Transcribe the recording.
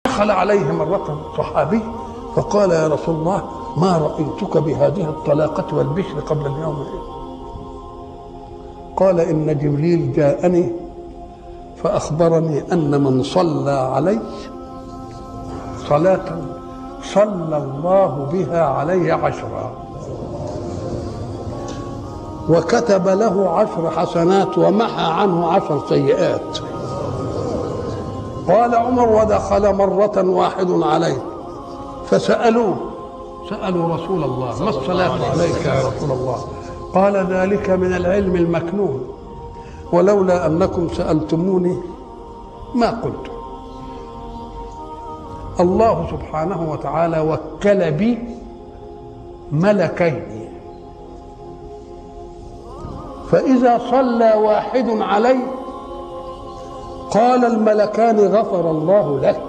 دخل عليه مرة صحابي فقال يا رسول الله ما رأيتك بهذه الطلاقة والبشر قبل اليوم. قال إن جبريل جاءني فأخبرني أن من صلى علي صلاة صلى الله بها عليه 10 وكتب له 10 حسنات ومحى عنه 10 سيئات. قال عمر ودخل مرة واحد عليه فسألوا رسول الله ما الصلاة عليك يا رسول الله؟ قال ذلك من العلم المكنون ولولا أنكم سألتموني ما قلت. الله سبحانه وتعالى وكل بي ملكين فإذا صلى واحد عليه قال الملكان غفر الله لك